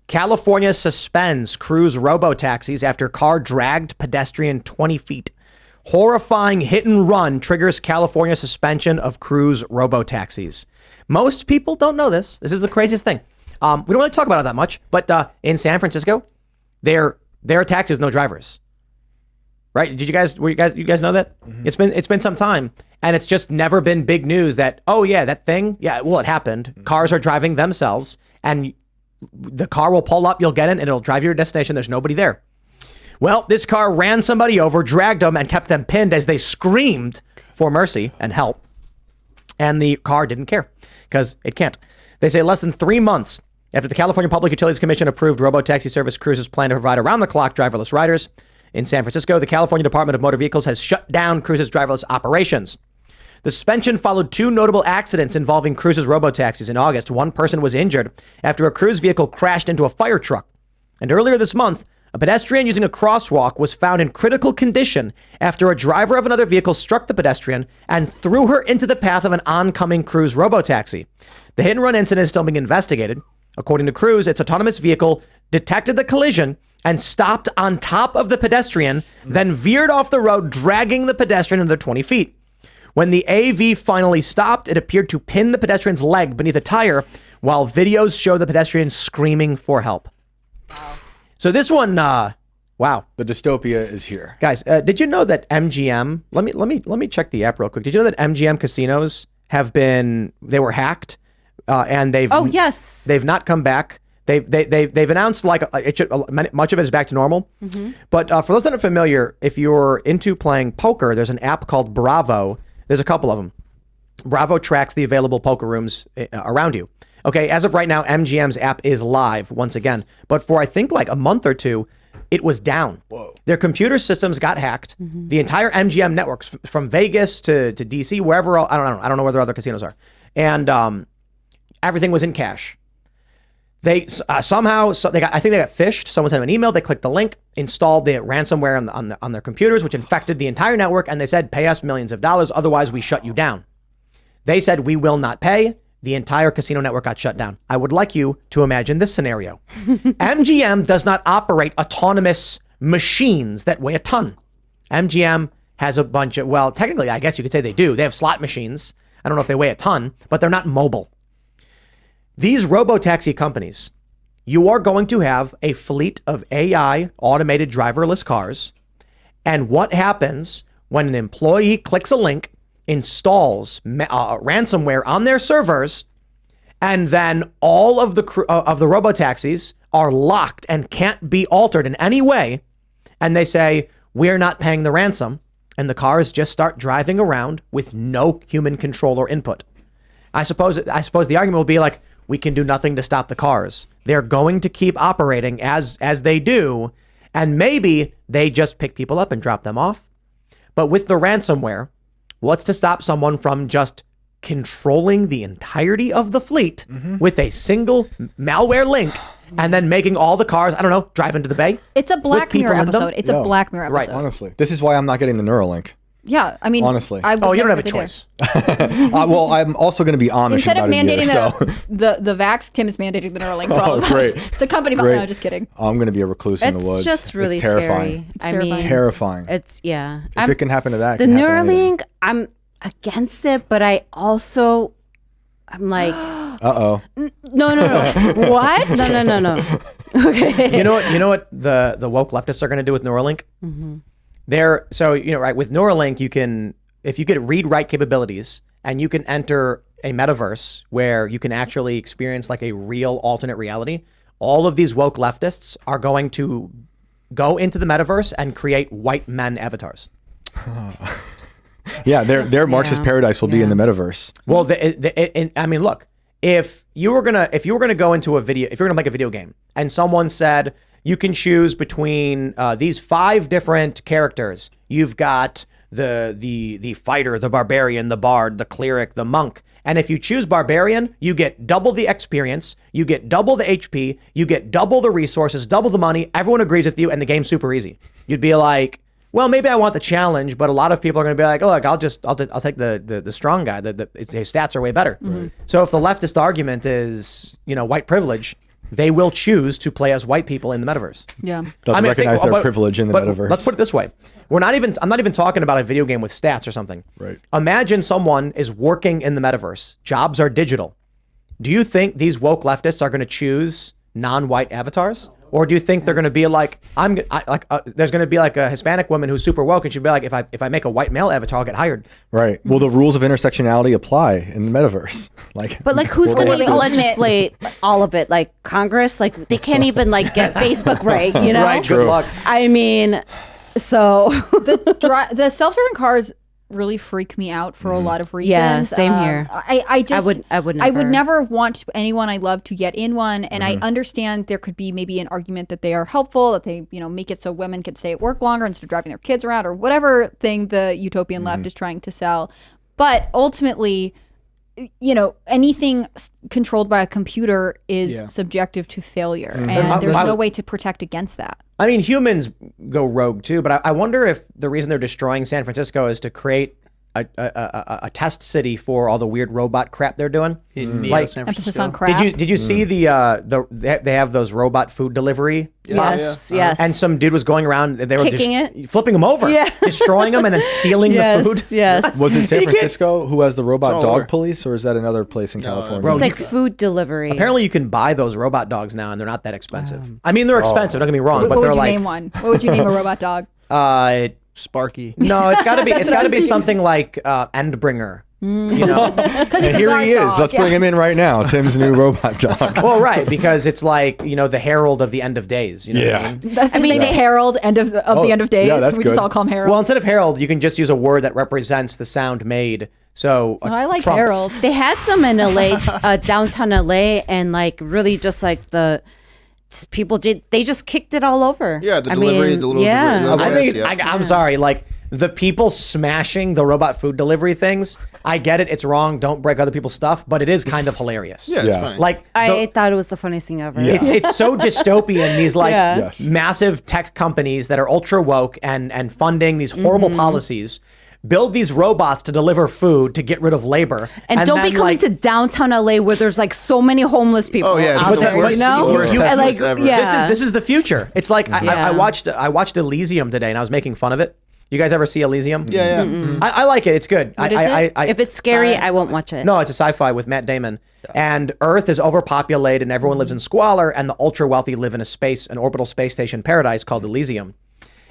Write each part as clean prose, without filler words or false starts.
California suspends cruise robo-taxis after car dragged pedestrian 20 feet. Horrifying hit and run triggers California suspension of cruise robo-taxis. Most people don't know this. This is the craziest thing. We don't really talk about it that much, but in San Francisco, there are taxis with no drivers. Right? Did you guys know that? Mm-hmm. It's been some time, and it's just never been big news that, oh yeah, that thing, yeah, well, it happened. Mm-hmm. Cars are driving themselves, and the car will pull up, you'll get in, and it'll drive you to your destination. There's nobody there. Well, this car ran somebody over, dragged them, and kept them pinned as they screamed for mercy and help. And the car didn't care because it can't. They say less than 3 months after the California Public Utilities Commission approved robo-taxi service, cruises plan to provide around-the-clock driverless riders. In San Francisco, the California Department of Motor Vehicles has shut down Cruise's driverless operations. The suspension followed 2 notable accidents involving Cruise's robo-taxis. In August, one person was injured after a Cruise vehicle crashed into a fire truck. And earlier this month, a pedestrian using a crosswalk was found in critical condition after a driver of another vehicle struck the pedestrian and threw her into the path of an oncoming Cruise robo-taxi. The hit-and-run incident is still being investigated. According to Cruise, its autonomous vehicle detected the collision and stopped on top of the pedestrian, then veered off the road, dragging the pedestrian another 20 feet. When the AV finally stopped, it appeared to pin the pedestrian's leg beneath a tire, while videos show the pedestrian screaming for help. Wow. So this one, wow. The dystopia is here. Guys, did you know that MGM, let me check the app real quick. Did you know that MGM casinos they were hacked, and they've not come back. They've announced much of it is back to normal. Mm-hmm. But for those that are familiar, if you're into playing poker, there's an app called Bravo. There's a couple of them. Bravo tracks the available poker rooms around you. Okay, as of right now, MGM's app is live once again. But for I think like a month or two, it was down. Whoa. Their computer systems got hacked. Mm-hmm. The entire MGM networks from Vegas to DC, wherever, I don't know where their other casinos are. And everything was in cash. They I think they got phished. Someone sent them an email. They clicked the link, installed the ransomware on their computers, which infected the entire network. And they said, pay us millions of dollars. Otherwise, we shut you down. They said, we will not pay. The entire casino network got shut down. I would like you to imagine this scenario. MGM does not operate autonomous machines that weigh a ton. MGM has a bunch of, well, technically, I guess you could say they do. They have slot machines. I don't know if they weigh a ton, but they're not mobile. These robo-taxi companies, you are going to have a fleet of AI automated driverless cars. And what happens when an employee clicks a link, installs ransomware on their servers, and then all of the robo-taxis are locked and can't be altered in any way. And they say, we're not paying the ransom. And the cars just start driving around with no human control or input. I suppose the argument will be like, we can do nothing to stop the cars. They're going to keep operating as they do. And maybe they just pick people up and drop them off. But with the ransomware, what's to stop someone from just controlling the entirety of the fleet with a single malware link and then making all the cars, I don't know, drive into the bay? It's a Black Mirror episode. It's a Black Mirror episode. Right, honestly. This is why I'm not getting the Neuralink. Yeah, I mean, honestly. You don't have a choice. Well, I'm also going to be Amish. Instead of mandating the vax, Tim is mandating the Neuralink for all of us. It's a company. No, just kidding. I'm going to be a recluse in the woods. It's just really terrifying. Terrifying. It's If it can happen to that, the Neuralink, I'm against it, but I'm like, uh-oh. No. What? No. Okay. You know what the woke leftists are going to do with Neuralink? Mm-hmm. With Neuralink, if you get read-write capabilities and you can enter a metaverse where you can actually experience like a real alternate reality, all of these woke leftists are going to go into the metaverse and create white men avatars. Yeah, their Marxist paradise will be in the metaverse. Well, I mean, look, if you were gonna go into if you're gonna make a video game and someone said, you can choose between these 5 different characters. You've got the fighter, the barbarian, the bard, the cleric, the monk. And if you choose barbarian, you get double the experience, you get double the HP, you get double the resources, double the money. Everyone agrees with you, and the game's super easy. You'd be like, well, maybe I want the challenge, but a lot of people are going to be like, oh, look, I'll take the strong guy. His stats are way better. Mm-hmm. So if the leftist argument is, white privilege, they will choose to play as white people in the metaverse. Yeah. Doesn't recognize their privilege in the metaverse. Let's put it this way. I'm not even talking about a video game with stats or something. Right. Imagine someone is working in the metaverse. Jobs are digital. Do you think these woke leftists are going to choose non-white avatars? Or do you think they're going to be like, there's going to be like a Hispanic woman who's super woke and she'll be like, if I make a white male avatar, I'll get hired. Right. Well, the rules of intersectionality apply in the metaverse. But who's going to legislate all of it? Like Congress? Like they can't even get Facebook right, you know? Right, good luck. I mean, so. The self-driving cars really freak me out for a lot of reasons. Yeah, same here. I would never. never want anyone I love to get in one, and I understand there could be maybe an argument that they are helpful, that they make it so women could stay at work longer instead of driving their kids around, or whatever thing the utopian left is trying to sell. But ultimately, anything controlled by a computer is subjective to failure, and there's no way to protect against that. I mean, humans go rogue too, but I wonder if the reason they're destroying San Francisco is to create a test city for all the weird robot crap they're doing. Like emphasis on crap. Did you see they have those robot food delivery bots? Yes. And some dude was going around, they were Kicking flipping them over, destroying them, and then stealing the food. Yes. Was it San Francisco who has the robot dog police, or is that another place in California? It's like food delivery. Apparently, you can buy those robot dogs now, and they're not that expensive. I mean, they're expensive. Don't get me wrong, but what they're would you like name one? What would you name a robot dog? Sparky. No, it's got to be something like Endbringer. Because And here he is. Let's bring him in right now. Tim's new robot dog. Well, right, because it's like the herald of the end of days. You know what I mean? His name is Harold, the end of days. yeah, that's we just good. all call him Harold. Well, instead of herald, you can just use a word that represents the sound made. So I like Trump. Harold. They had some in LA, downtown LA, and really just people they just kicked it all over. Yeah, the delivery. Yeah. I think I'm sorry, the people smashing the robot food delivery things, I get it, it's wrong, don't break other people's stuff, but it is kind of hilarious. Yeah, it's funny. I thought it was the funniest thing ever. Yeah. It's so dystopian, these Yes. massive tech companies that are ultra woke and funding these horrible policies build these robots to deliver food to get rid of labor. And don't be coming to downtown LA where there's so many homeless people. Oh yeah, out it's there, the worst, you know? worst You- Testaments like, ever. yeah. This is the future. It's like I Yeah. watched Elysium today and I was making fun of it. You guys ever see Elysium? Yeah, yeah. I like it. It's good. What is it? If it's scary, I won't watch it. No, it's a sci-fi with Matt Damon. And Earth is overpopulated and everyone lives in squalor and the ultra wealthy live in an orbital space station paradise called Elysium.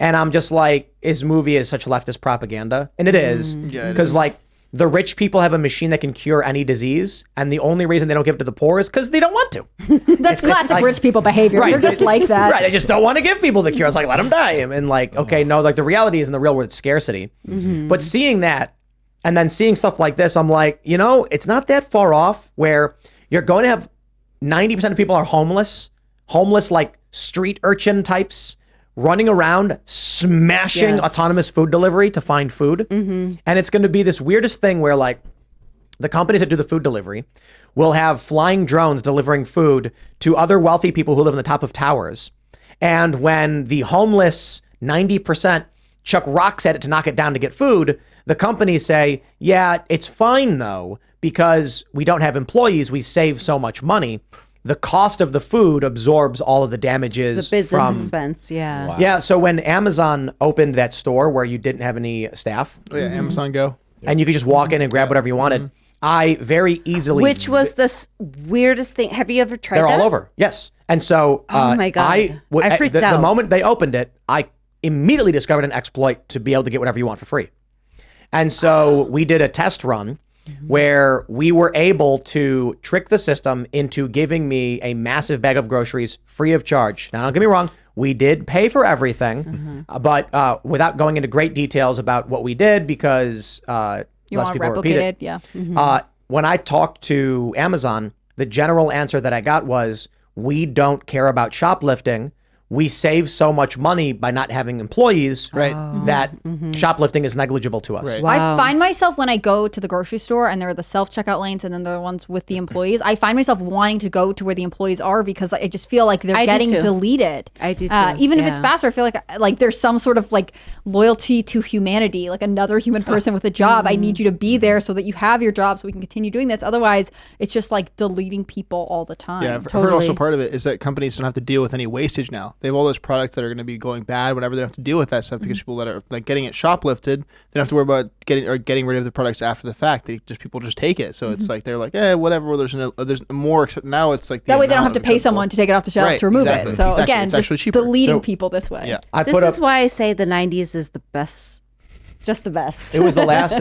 And I'm just like, his movie is such leftist propaganda. And it is. Yeah, it Because is. the rich people have a machine that can cure any disease. And the only reason they don't give it to the poor is because they don't want to. That's classic rich people behavior. Right. You're just like that. Right. They just don't want to give people the cure. It's like, let them die. And okay, no, the reality is in the real world, it's scarcity. But seeing that and then seeing stuff like this, I'm like, it's not that far off where you're going to have 90% of people are homeless like street urchin types running around smashing autonomous food delivery to find food. And it's going to be this weirdest thing where the companies that do the food delivery will have flying drones delivering food to other wealthy people who live on the top of towers. And when the homeless 90% chuck rocks at it to knock it down to get food, the companies say, yeah, it's fine though, because we don't have employees, we save so much money. The cost of the food absorbs all of the damages. It's a business expense, yeah. Wow. Yeah, so when Amazon opened that store where you didn't have any staff, Oh, yeah, Amazon Go. and you could just walk in and grab whatever you wanted, I very easily... Which was the weirdest thing. Have you ever tried They're that? all over, yes. And so... Oh my God. I freaked the out. moment they opened it, I immediately discovered an exploit to be able to get whatever you want for free. And so we did a test run where we were able to trick the system into giving me a massive bag of groceries free of charge. Now, don't get me wrong, we did pay for everything, but without going into great details about what we did because You less want to people replicate repeat it? Yeah. when I talked to Amazon, the general answer that I got was, we don't care about shoplifting. we save so much money by not having employees Right. that shoplifting is negligible to us. Right. I find myself when I go to the grocery store and there are the self-checkout lanes and then there are ones with the employees, I find myself wanting to go to where the employees are because I just feel like they're getting deleted. I do too. Even if it's faster, I feel like there's some sort of like loyalty to humanity, like another human person with a job. I need you to be there so that you have your job so we can continue doing this. Otherwise, it's just like deleting people all the time. Yeah, I've heard also part of it is that companies don't have to deal with any wastage now. They have all those products that are going to be going bad whenever they have to deal with that stuff because people that are like getting it shoplifted, they don't have to worry about getting rid of the products after the fact. People just take it. So it's like they're like, whatever. Well, there's more. Except now it's like that way they don't have to pay someone to take it off the shelf to remove it. So again, it's just actually cheaper. deleting people this way. Yeah, this is why I say the 90s is the best. Just the best. It was the last.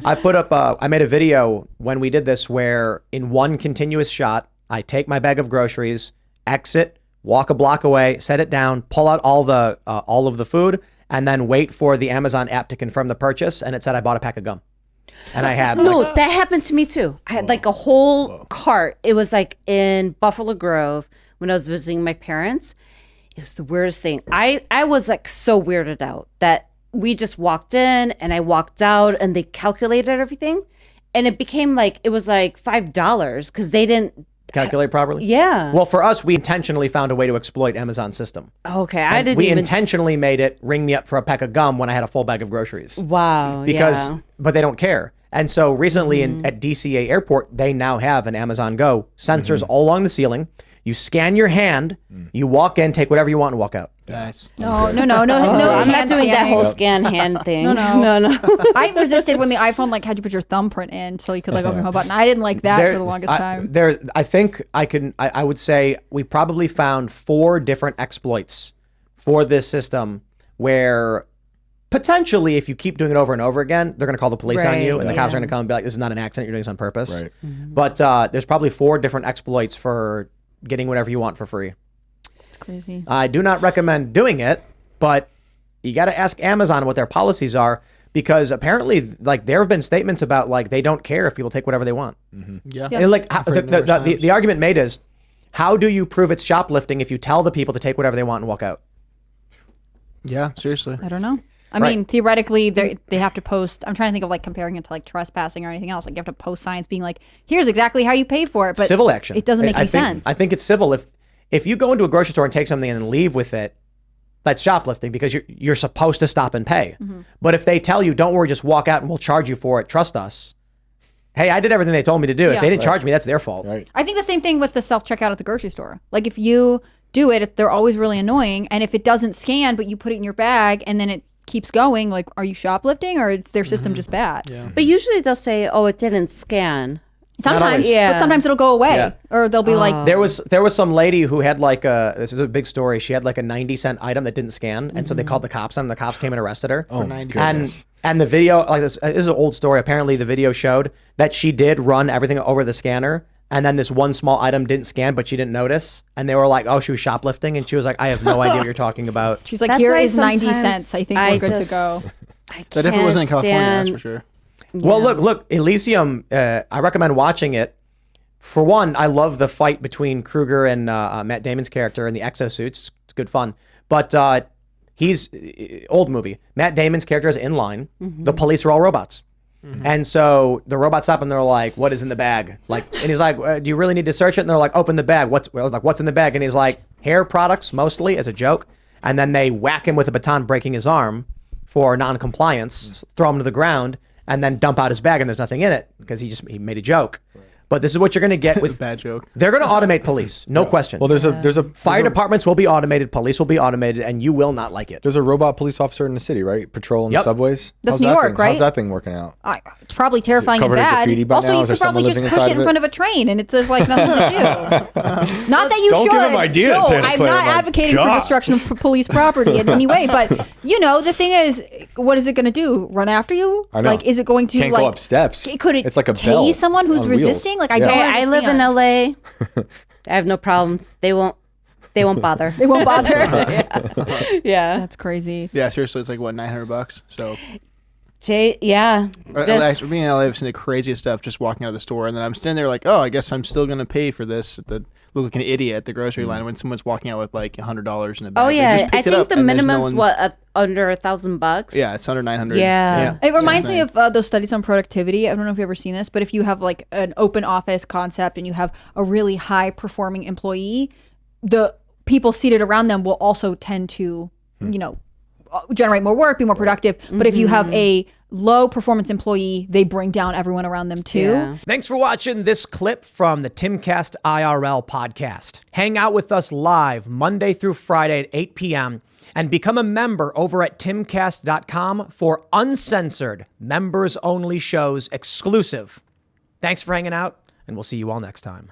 I put up. I made a video when we did this where in one continuous shot, I take my bag of groceries, exit, walk a block away, set it down, pull out all of the food, and then wait for the Amazon app to confirm the purchase. And it said I bought a pack of gum. And I had that happened to me too. I had like a whole cart. It was like in Buffalo Grove when I was visiting my parents. It was the weirdest thing. I was like so weirded out that we just walked in and I walked out and they calculated everything. And it became like, it was like $5 because they didn't calculate properly. Yeah. Well, for us, we intentionally found a way to exploit Amazon's system. Okay, We intentionally made it ring me up for a pack of gum when I had a full bag of groceries. Wow. But they don't care. And so recently at DCA Airport, they now have an Amazon Go sensors all along the ceiling. You scan your hand, you walk in, take whatever you want, and walk out. Nice. No. I'm not doing that whole scan hand thing. No. I resisted when the iPhone like had you put your thumbprint in so you could like open your home button. I didn't like that for the longest time. I think I would say we probably found 4 different exploits for this system where potentially if you keep doing it over and over again, they're going to call the police on you and the cops are going to come and be like, this is not an accident, you're doing this on purpose. Right. But there's probably 4 different exploits for getting whatever you want for free. It's crazy. I do not recommend doing it, but you got to ask Amazon what their policies are because apparently, like, there have been statements about like they don't care if people take whatever they want. Yeah. And like the argument made is, how do you prove it's shoplifting if you tell the people to take whatever they want and walk out? Yeah, seriously. I don't know. I mean, theoretically, they have to post. I'm trying to think of like comparing it to like trespassing or anything else. Like you have to post signs being like, "Here's exactly how you pay for it." But civil action. It doesn't make any sense. I think it's civil. If you go into a grocery store and take something and then leave with it, that's shoplifting because you're supposed to stop and pay. But if they tell you, "Don't worry, just walk out and we'll charge you for it. Trust us." Hey, I did everything they told me to do. If they didn't charge me, that's their fault. Right. I think the same thing with the self-checkout at the grocery store. Like if you do it, they're always really annoying. And if it doesn't scan, but you put it in your bag and then it keeps going, like, are you shoplifting or is their system just bad? Yeah. But usually they'll say, oh, it didn't scan. Sometimes, but sometimes it'll go away, or they'll be like, there was some lady who had like this is a big story. She had like a 90-cent item that didn't scan, and so they called the cops on, and the cops came and arrested her. For 90 cents. And the video, like this is an old story. Apparently, the video showed that she did run everything over the scanner, and then this one small item didn't scan, but she didn't notice, and they were like, "Oh, she was shoplifting," and she was like, "I have no idea what you're talking about." She's like, "Here is 90 cents. I think we're good to go." That if it wasn't in California, that's for sure. Well, look, Elysium. I recommend watching it. For one, I love the fight between Kruger and Matt Damon's character in the exosuits. It's good fun. But he's old movie. Matt Damon's character is in line. The police are all robots. And so the robots stop and they're like, "What is in the bag?" Like, and he's like, "Do you really need to search it?" And they're like, "Open the bag." What's in the bag? And he's like, "Hair products, mostly," as a joke. And then they whack him with a baton, breaking his arm for non-compliance, throw him to the ground, and then dump out his bag, and there's nothing in it because he made a joke. But this is what you're going to get with bad joke. They're going to automate police, no question. Well, there's a fire departments will be automated, police will be automated, and you will not like it. There's a robot police officer in the city, right? Patrolling the subways. That's New York, right? How's that thing working out? It's probably terrifying and bad. Also, you could probably just push it in front of a train, and there's like nothing to do. Not that you should. Don't give him ideas. No, I'm not advocating for destruction of police property in any way. But the thing is, what is it going to do? Run after you? I know. Like, is it going to Can't go up steps? Could it? It's like a tase bell someone who's on wheels. resisting? Like, I don't understand. I live in LA. I have no problems. They won't bother. They won't bother. Yeah. That's crazy. Yeah, seriously, it's like what, $900? So Jay, yeah. Actually, me and LA have seen the craziest stuff just walking out of the store, and then I'm standing there like, oh, I guess I'm still gonna pay for this. look like an idiot at the grocery line when someone's walking out with like $100 in a bag. Oh They yeah, just I picked it think up the and there's no minimum's one- under $1,000. Yeah, it's under 900. Yeah. It reminds me of those studies on productivity. I don't know if you've ever seen this, but if you have like an open office concept and you have a really high performing employee, the people seated around them will also tend to, generate more work, be more productive. But if you have a low performance employee, they bring down everyone around them too. Yeah. Thanks for watching this clip from the Timcast IRL podcast. Hang out with us live Monday through Friday at 8 p.m. and become a member over at timcast.com for uncensored, members-only shows exclusive. Thanks for hanging out, and we'll see you all next time.